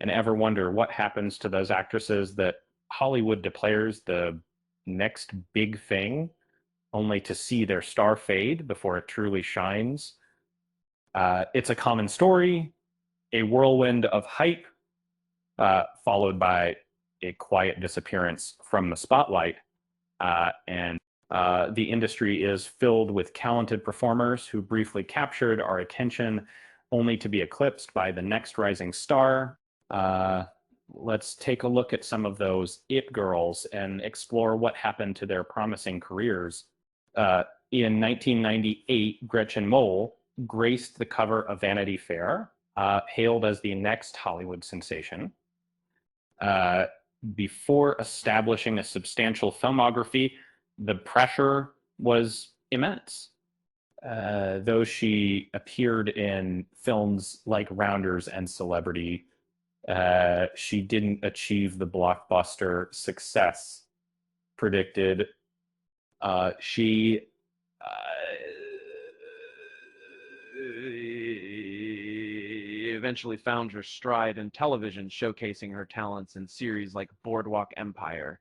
and ever wonder what happens to those actresses that Hollywood declares the next big thing, only to see their star fade before it truly shines? It's a common story, a whirlwind of hype, followed by a quiet disappearance from the spotlight. And the industry is filled with talented performers who briefly captured our attention only to be eclipsed by the next rising star. Uh, let's take a look at some of those it girls and explore what happened to their promising careers. In 1998, Gretchen Mol graced the cover of Vanity Fair, hailed as the next Hollywood sensation. Uh, Before establishing a substantial filmography, the pressure was immense. Though she appeared in films like Rounders and Celebrity, she didn't achieve the blockbuster success predicted. She Eventually found her stride in television, showcasing her talents in series like Boardwalk Empire.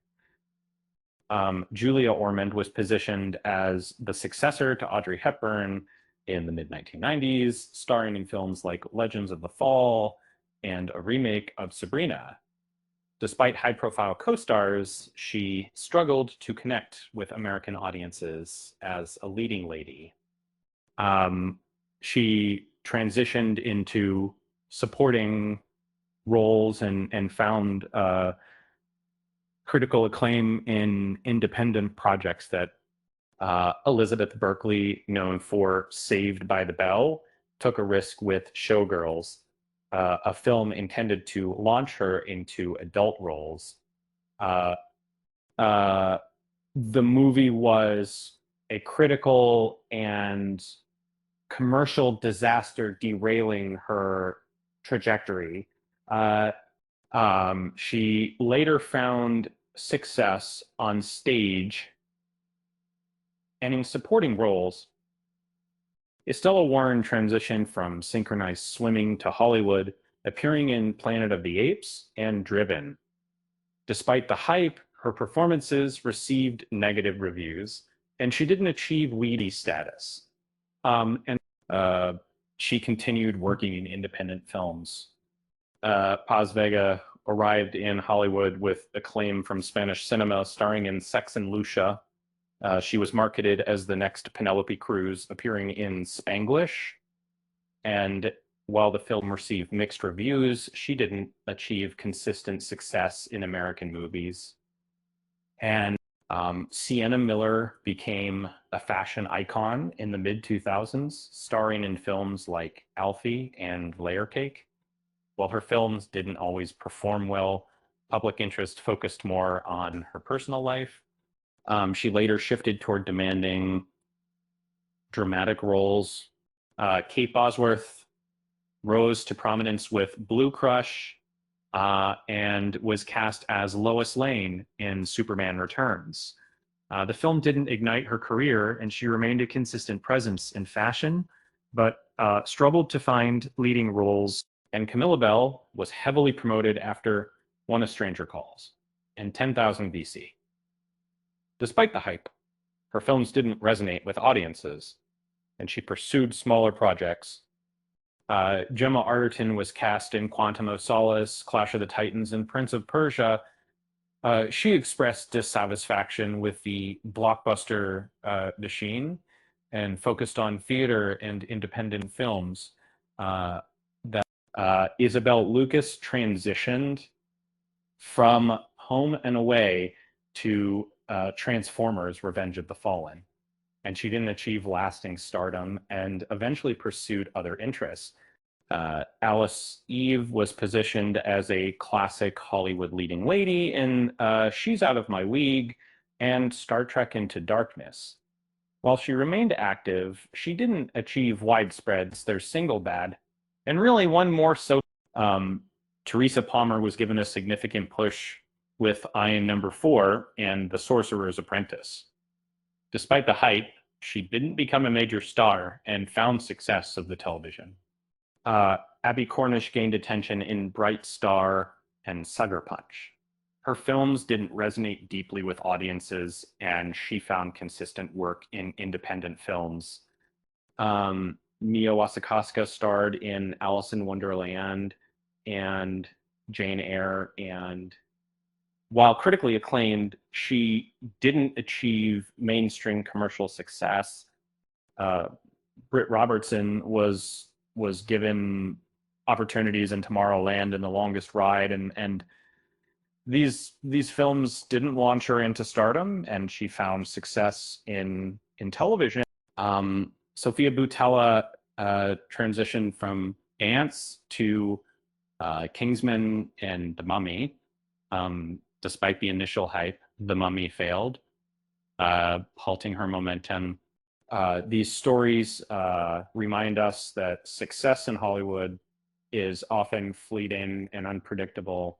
Julia Ormond was positioned as the successor to Audrey Hepburn in the mid 1990s, starring in films like Legends of the Fall and a remake of Sabrina. Despite high profile co stars, she struggled to connect with American audiences as a leading lady. Um, she transitioned into supporting roles and found critical acclaim in independent projects that Elizabeth Berkley, known for Saved by the Bell, took a risk with Showgirls, a film intended to launch her into adult roles. Uh, uh, the movie was a critical and commercial disaster, derailing her trajectory. Uh, she later found success on stage and in supporting roles. Estella Warren transitioned from synchronized swimming to Hollywood, appearing in Planet of the Apes and Driven. Despite the hype, her performances received negative reviews, and she didn't achieve weedy status. And she continued working in independent films. Paz Vega arrived in Hollywood with acclaim from Spanish cinema, starring in Sex and Lucia. She was marketed as the next Penelope Cruz, appearing in Spanglish. And while the film received mixed reviews, she didn't achieve consistent success in American movies. And Sienna Miller became a fashion icon in the mid 2000s, starring in films like Alfie and Layer Cake. While her films didn't always perform well, public interest focused more on her personal life. She later shifted toward demanding dramatic roles. Kate Bosworth rose to prominence with Blue Crush and was cast as Lois Lane in Superman Returns. The film didn't ignite her career, and she remained a consistent presence in fashion, but struggled to find leading roles. And Camilla Bell was heavily promoted after When a Stranger Calls and 10,000 BC. Despite the hype, her films didn't resonate with audiences, and she pursued smaller projects. Gemma Arterton was cast in Quantum of Solace, Clash of the Titans, and Prince of Persia. She expressed dissatisfaction with the blockbuster machine and focused on theater and independent films. Isabel Lucas transitioned from Home and Away to Transformers Revenge of the Fallen. And she didn't achieve lasting stardom and eventually pursued other interests. Alice Eve was positioned as a classic Hollywood leading lady in She's Out of My League and Star Trek Into Darkness. While she remained active, she didn't achieve widespread. There's Single Bad, and really one more so. Teresa Palmer was given a significant push with Iron Number 4 and The Sorcerer's Apprentice. Despite the hype, she didn't become a major star and found success of the television. Abby Cornish gained attention in Bright Star and Sugar Punch. Her films didn't resonate deeply with audiences, and she found consistent work in independent films. Mia Wasikowska starred in Alice in Wonderland and Jane Eyre, and while critically acclaimed, she didn't achieve mainstream commercial success. Uh, Britt Robertson was given opportunities in Tomorrowland and The Longest Ride, and these films didn't launch her into stardom, and she found success in television. Sophia Boutella transitioned from Ants to Kingsman and The Mummy. Despite the initial hype, The Mummy failed, halting her momentum. These stories remind us that success in Hollywood is often fleeting and unpredictable.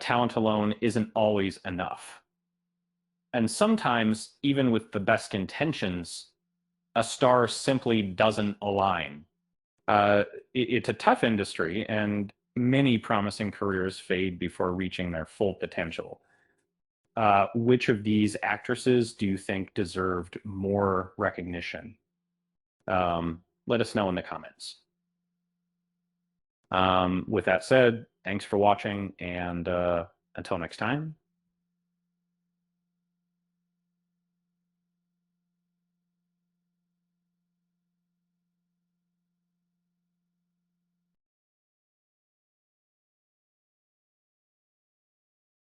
Talent alone isn't always enough. And sometimes, even with the best intentions, a star simply doesn't align. It's a tough industry, and many promising careers fade before reaching their full potential. Which of these actresses do you think deserved more recognition? Let us know in the comments. With that said, thanks for watching, and until next time,